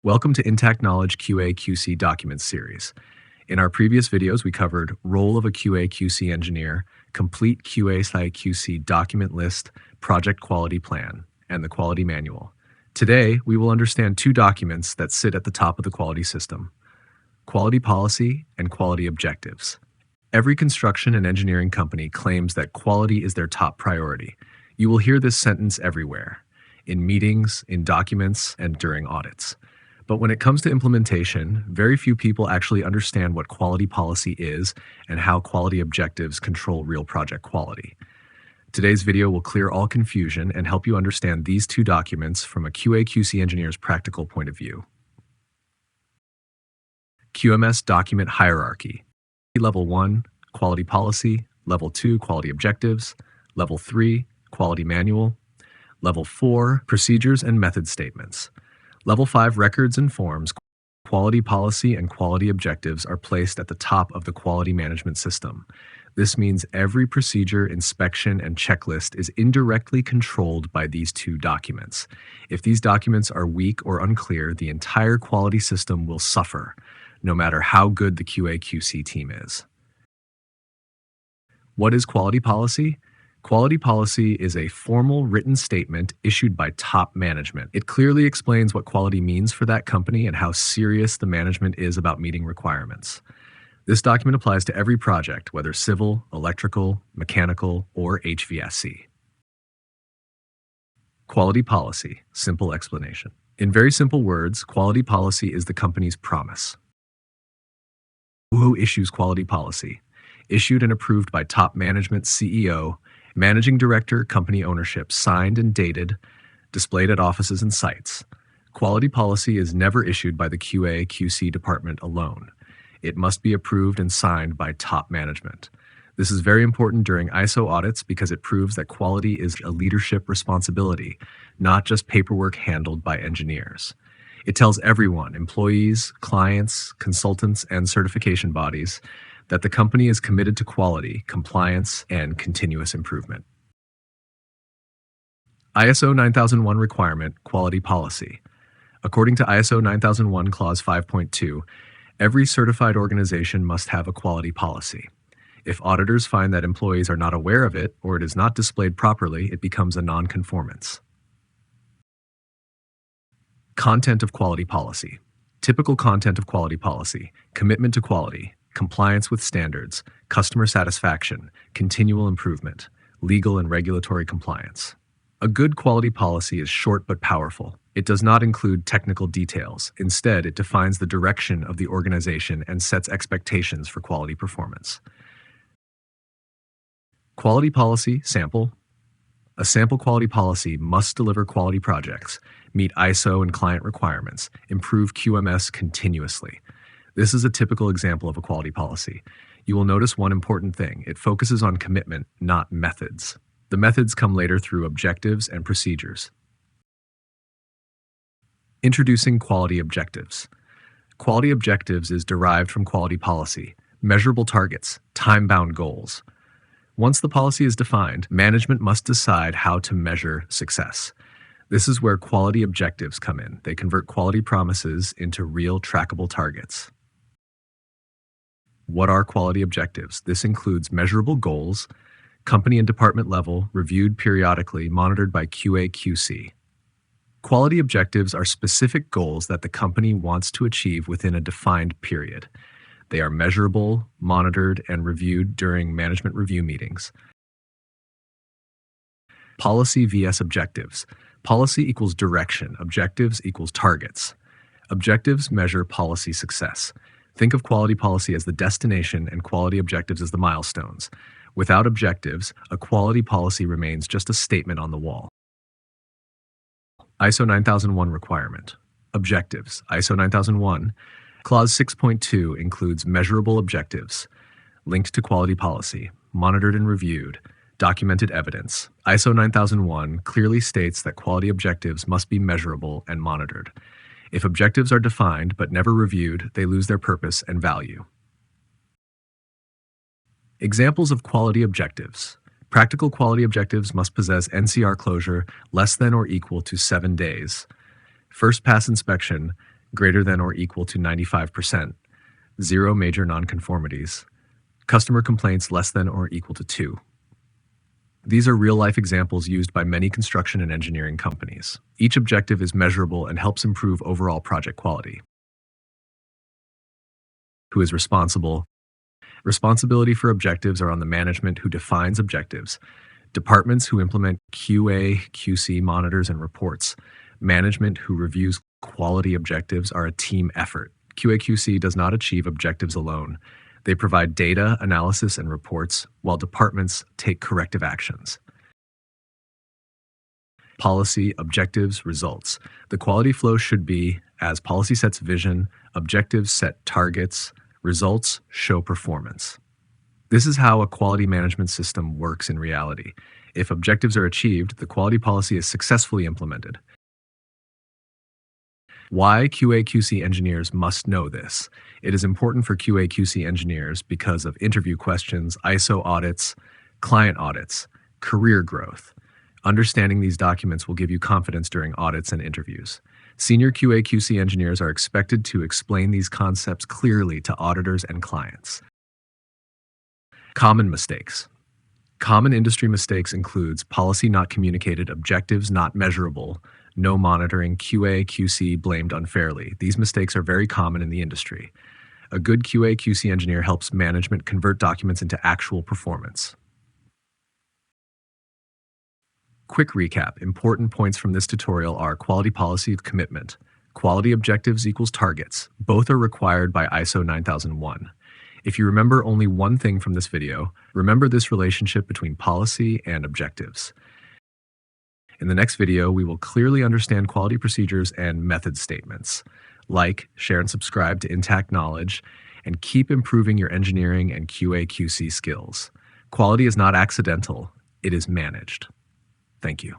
Welcome to Intact Knowledge QA/QC Documents series. In our previous videos, we covered role of a QA/QC engineer, complete QA/QC document list, project quality plan, and the quality manual. Today, we will understand two documents that sit at the top of the quality system: quality policy and quality objectives. Every construction and engineering company claims that quality is their top priority. You will hear this sentence everywhere, in meetings, in documents, and during audits. But when it comes to implementation, very few people actually understand what quality policy is and how quality objectives control real project quality. Today's video will clear all confusion and help you understand these two documents from a QA/QC engineer's practical point of view. QMS Document Hierarchy. Level 1, Quality Policy. Level 2, Quality Objectives. Level 3, Quality Manual. Level 4, Procedures and Method Statements. Level 5, Records and Forms. Quality policy and quality objectives are placed at the top of the quality management system. This means every procedure, inspection, and checklist is indirectly controlled by these two documents. If these documents are weak or unclear, the entire quality system will suffer, no matter how good the QA/QC team is. What is quality policy? Quality policy is a formal written statement issued by top management. It clearly explains what quality means for that company and how serious the management is about meeting requirements. This document applies to every project, whether civil, electrical, mechanical, or HVAC. Quality policy, simple explanation. In very simple words, quality policy is the company's promise. Who issues quality policy? Issued and approved by top management, CEO, managing director, company ownership, signed and dated, displayed at offices and sites. Quality policy is never issued by the QA/QC department alone. It must be approved and signed by top management. This is very important during ISO audits because it proves that quality is a leadership responsibility, not just paperwork handled by engineers. It tells everyone, employees, clients, consultants, and certification bodies, that the company is committed to quality, compliance, and continuous improvement. ISO 9001 requirement, quality policy. According to ISO 9001 Clause 5.2, every certified organization must have a quality policy. If auditors find that employees are not aware of it or it is not displayed properly, it becomes a non-conformance. Content of quality policy. Typical content of quality policy: commitment to quality, compliance with standards, customer satisfaction, continual improvement, legal and regulatory compliance. A good quality policy is short but powerful. It does not include technical details. Instead, it defines the direction of the organization and sets expectations for quality performance. Quality policy sample. A sample quality policy must deliver quality projects, meet ISO and client requirements, improve QMS continuously. This is a typical example of a quality policy. You will notice one important thing: it focuses on commitment, not methods. The methods come later through objectives and procedures. Introducing quality objectives. Quality objectives is derived from quality policy: measurable targets, time-bound goals. Once the policy is defined, management must decide how to measure success. This is where quality objectives come in. They convert quality promises into real trackable targets. What are quality objectives? This includes measurable goals, company and department level, reviewed periodically, monitored by QA/QC. Quality objectives are specific goals that the company wants to achieve within a defined period. They are measurable, monitored, and reviewed during management review meetings. Policy vs. objectives. Policy equals direction, objectives equals targets. Objectives measure policy success. Think of quality policy as the destination and quality objectives as the milestones. Without objectives, a quality policy remains just a statement on the wall. ISO 9001 requirement. Objectives. ISO 9001. Clause 6.2 includes measurable objectives, linked to quality policy, monitored and reviewed, documented evidence. ISO 9001 clearly states that quality objectives must be measurable and monitored. If objectives are defined but never reviewed, they lose their purpose and value. Examples of quality objectives. Practical quality objectives must possess NCR closure less than or equal to 7 days. First pass inspection, greater than or equal to 95%, 0 major nonconformities, customer complaints less than or equal to 2. These are real-life examples used by many construction and engineering companies. Each objective is measurable and helps improve overall project quality. Who is responsible? Responsibility for objectives are on the management who defines objectives, departments who implement QA, QC monitors and reports, management who reviews quality objectives are a team effort. QA/QC does not achieve objectives alone. They provide data, analysis, and reports, while departments take corrective actions. Policy, objectives, results. The quality flow should be, as policy sets vision, objectives set targets, results show performance. This is how a quality management system works in reality. If objectives are achieved, the quality policy is successfully implemented. Why QA/QC engineers must know this? It is important for QA/QC engineers because of interview questions, ISO audits, client audits, career growth. Understanding these documents will give you confidence during audits and interviews. Senior QA/QC engineers are expected to explain these concepts clearly to auditors and clients. Common mistakes. Common industry mistakes includes policy not communicated, objectives not measurable, no monitoring, QA/QC blamed unfairly. These mistakes are very common in the industry. A good QA/QC engineer helps management convert documents into actual performance. Quick recap. Important points from this tutorial are quality policy commitment. Quality objectives equals targets. Both are required by ISO 9001. If you remember only one thing from this video, remember this relationship between policy and objectives. In the next video, we will clearly understand quality procedures and method statements. Like, share, and subscribe to Intact Knowledge, and keep improving your engineering and QA/QC skills. Quality is not accidental, it is managed. Thank you.